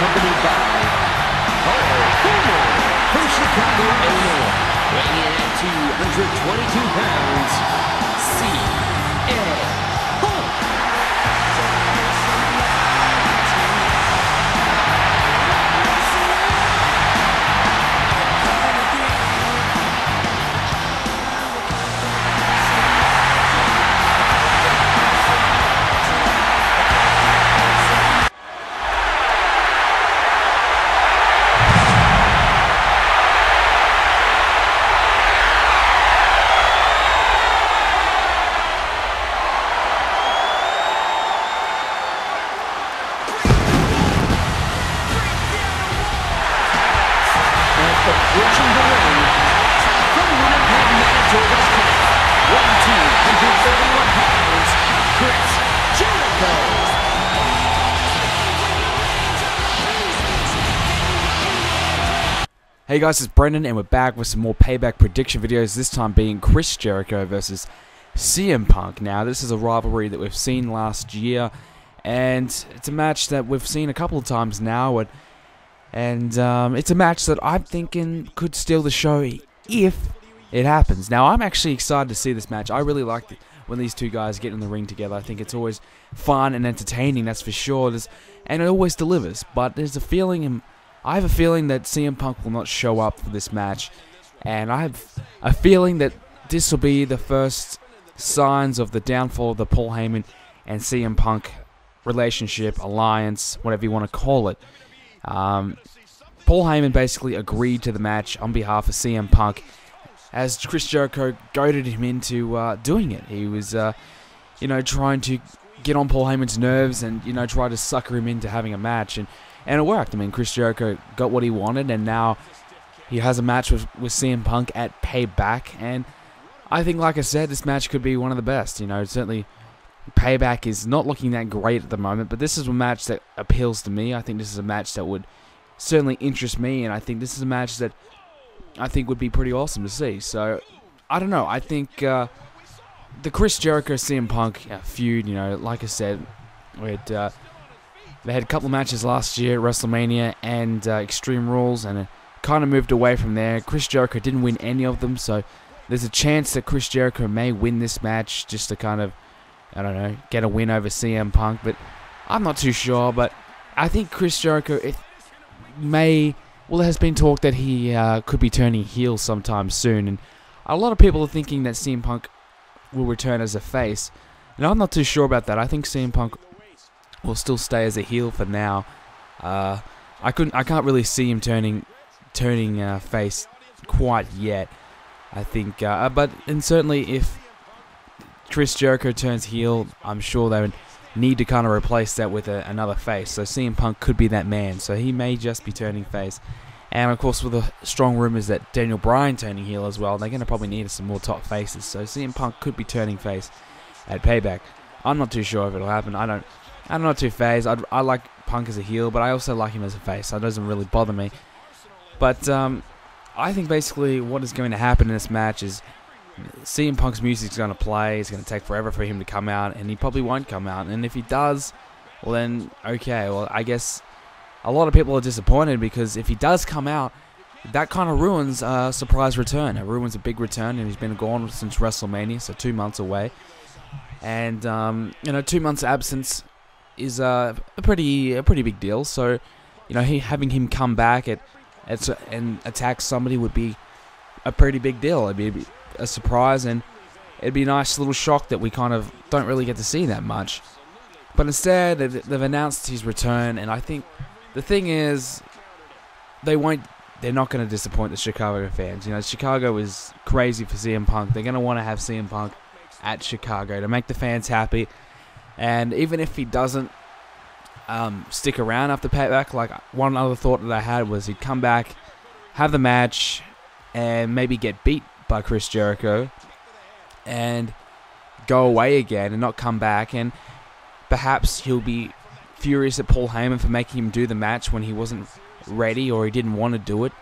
accompanied by Inferno from Chicago, Illinois, weighing in at 222 pounds, CM. Approaching the ring from Winnipeg, Manitoba, 131 pounds, Chris Jericho. Hey guys, it's Brendan and we're back with some more Payback prediction videos, this time being Chris Jericho versus CM Punk. Now, this is a rivalry that we've seen last year, and it's a match that we've seen a couple of times now, and it's a match that I'm thinking could steal the show if it happens. Now, I'm actually excited to see this match. I really like when these two guys get in the ring together. I think it's always fun and entertaining, that's for sure. And it always delivers. But there's a feeling, I have a feeling that CM Punk will not show up for this match. And I have a feeling that this will be the first signs of the downfall of the Paul Heyman and CM Punk relationship, alliance, whatever you want to call it. Paul Heyman basically agreed to the match on behalf of CM Punk, as Chris Jericho goaded him into doing it. He was, trying to get on Paul Heyman's nerves and, try to sucker him into having a match, and it worked. I mean, Chris Jericho got what he wanted, and now he has a match with CM Punk at Payback, and I think, like I said, this match could be one of the best. Certainly Payback is not looking that great at the moment, but this is a match that appeals to me. I think this is a match that would certainly interest me, and I think this is a match that I think would be pretty awesome to see. So, I don't know. I think the Chris Jericho CM Punk feud, like I said, they had a couple of matches last year at WrestleMania and Extreme Rules, and it kind of moved away from there. Chris Jericho didn't win any of them, so there's a chance that Chris Jericho may win this match just to kind of, I don't know, get a win over CM Punk, but I'm not too sure. But I think Chris Jericho, there has been talk that he could be turning heel sometime soon, and a lot of people are thinking that CM Punk will return as a face, and I'm not too sure about that. I think CM Punk will still stay as a heel for now. I can't really see him turning face quite yet. I think, and certainly if Chris Jericho turns heel, I'm sure they would need to kind of replace that with another face. So CM Punk could be that man. So he may just be turning face. And of course, with the strong rumors that Daniel Bryan turning heel as well, they're going to probably need some more top faces. So CM Punk could be turning face at Payback. I'm not too sure if it'll happen. I'm not too phased. I like Punk as a heel, but I also like him as a face. So it doesn't really bother me. But I think basically what is going to happen in this match is CM Punk's music's going to play. It's going to take forever for him to come out, and he probably won't come out. And if he does, well then, okay. Well, I guess a lot of people are disappointed, because if he does come out, that kind of ruins a surprise return. It ruins a big return, and he's been gone since WrestleMania, so 2 months away. And 2 months absence is a pretty big deal. So, having him come back and attack somebody would be a pretty big deal. It'd be a surprise, and it'd be a nice little shock that we kind of don't really get to see that much. But instead, they've announced his return, and I think the thing is, they're not going to disappoint the Chicago fans. Chicago is crazy for CM Punk. They're going to want to have CM Punk at Chicago to make the fans happy. And even if he doesn't stick around after Payback, like, one other thought that I had was he'd come back, have the match, and maybe get beat by Chris Jericho and go away again and not come back, and perhaps he'll be furious at Paul Heyman for making him do the match when he wasn't ready or he didn't want to do it,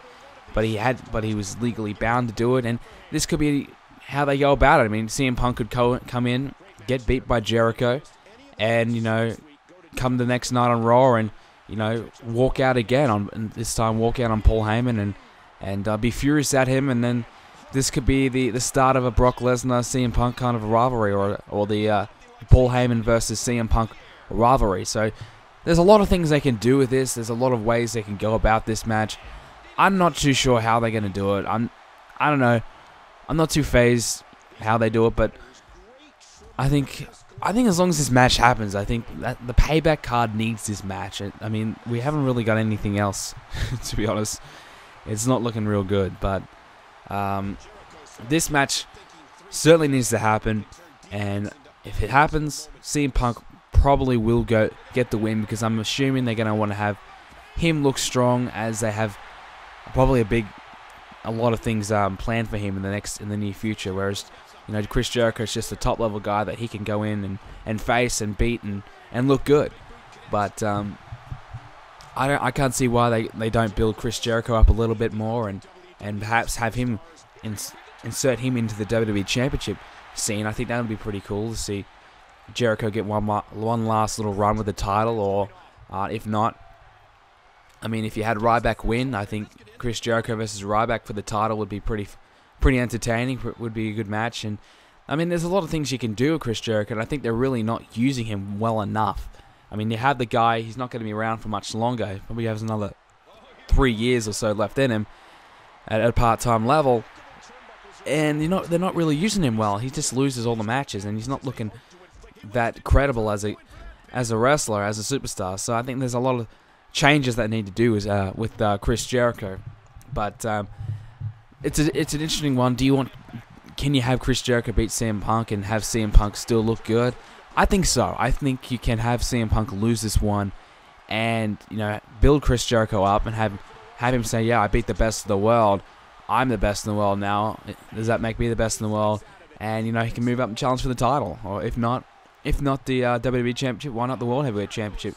but he was legally bound to do it. And this could be how they go about it. I mean, CM Punk could come in, get beat by Jericho, and come the next night on Raw and walk out again and this time walk out on Paul Heyman and be furious at him, and then this could be the start of a Brock Lesnar CM Punk kind of a rivalry, or the Paul Heyman versus CM Punk rivalry. So there's a lot of things they can do with this. There's a lot of ways they can go about this match. I'm not too sure how they're going to do it. I don't know. I'm not too phased how they do it, but I think as long as this match happens, I think that the Payback card needs this match. I mean, we haven't really got anything else, to be honest. It's not looking real good, but this match certainly needs to happen, and if it happens, CM Punk probably will get the win, because I'm assuming they're going to want to have him look strong, as they have probably a lot of things planned for him in the near future. Whereas Chris Jericho is just a top level guy that he can go in and face and beat and look good. But I can't see why they don't build Chris Jericho up a little bit more and perhaps have him insert him into the WWE Championship scene. I think that would be pretty cool to see Jericho get one last little run with the title, or if not, I mean, if you had Ryback win, I think Chris Jericho versus Ryback for the title would be pretty entertaining. Would be a good match. And I mean, there's a lot of things you can do with Chris Jericho, and I think they're really not using him well enough. I mean, you have the guy; he's not going to be around for much longer. He probably has another 3 years or so left in him at a part-time level, and they're not really using him well. He just loses all the matches, and he's not looking that credible as a wrestler, as a superstar. So I think there's a lot of changes that need to do with Chris Jericho. But it's an interesting one. Can you have Chris Jericho beat CM Punk and have CM Punk still look good? I think so. I think you can have CM Punk lose this one, and build Chris Jericho up and have him say, "Yeah, I beat the best of the world. I'm the best in the world now. Does that make me the best in the world?" And he can move up and challenge for the title, or if not the WWE Championship, why not the World Heavyweight Championship?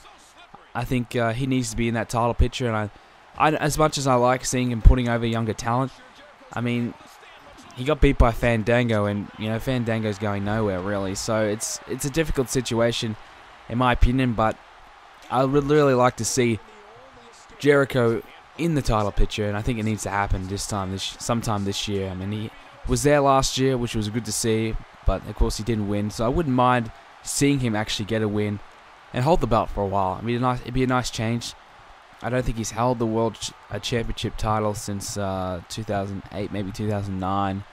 I think he needs to be in that title picture, and I as much as I like seeing him putting over younger talent, I mean, he got beat by Fandango, and Fandango's going nowhere really. So it's a difficult situation, in my opinion. But I would really like to see Jericho in the title picture, and I think it needs to happen sometime this year. I mean, he was there last year, which was good to see, but of course he didn't win. So I wouldn't mind seeing him actually get a win and hold the belt for a while. I mean, it'd be a nice change. I don't think he's held the World Championship title since 2008, maybe 2009.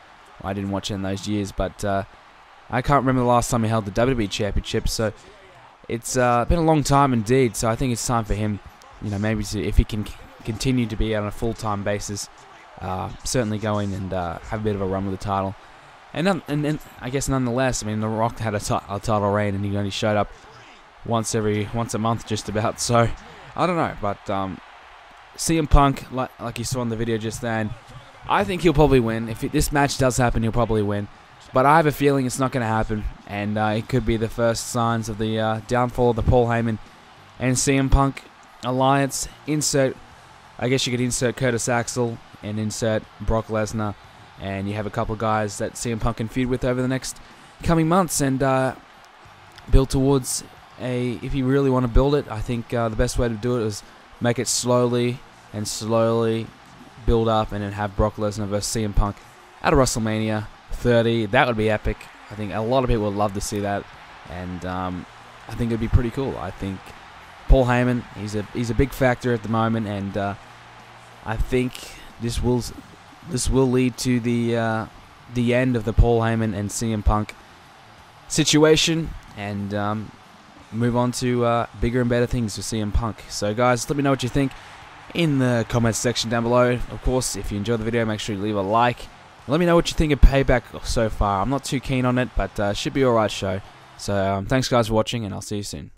I didn't watch it in those years, but I can't remember the last time he held the WWE Championship. So it's been a long time indeed. So I think it's time for him, maybe if he can continue to be on a full-time basis, certainly go in and have a bit of a run with the title. And I guess nonetheless, I mean, The Rock had a title reign, and he only showed up once a month just about. So I don't know, but CM Punk, like you saw in the video just then, I think he'll probably win. If this match does happen, he'll probably win. But I have a feeling it's not going to happen, and it could be the first signs of the downfall of the Paul Heyman and CM Punk alliance. I guess you could insert Curtis Axel and insert Brock Lesnar, and you have a couple of guys that CM Punk can feud with over the next coming months, and build towards if you really want to build it, I think the best way to do it is make it slowly build up, and then have Brock Lesnar versus CM Punk at WrestleMania 30. That would be epic. I think a lot of people would love to see that, and I think it would be pretty cool. I think Paul Heyman, he's a big factor at the moment, and I think this will lead to the end of the Paul Heyman and CM Punk situation, and move on to bigger and better things for CM Punk. So guys, let me know what you think in the comments section down below. Of course, if you enjoyed the video, make sure you leave a like. Let me know what you think of Payback so far. I'm not too keen on it, but should be alright show. So thanks guys for watching, and I'll see you soon.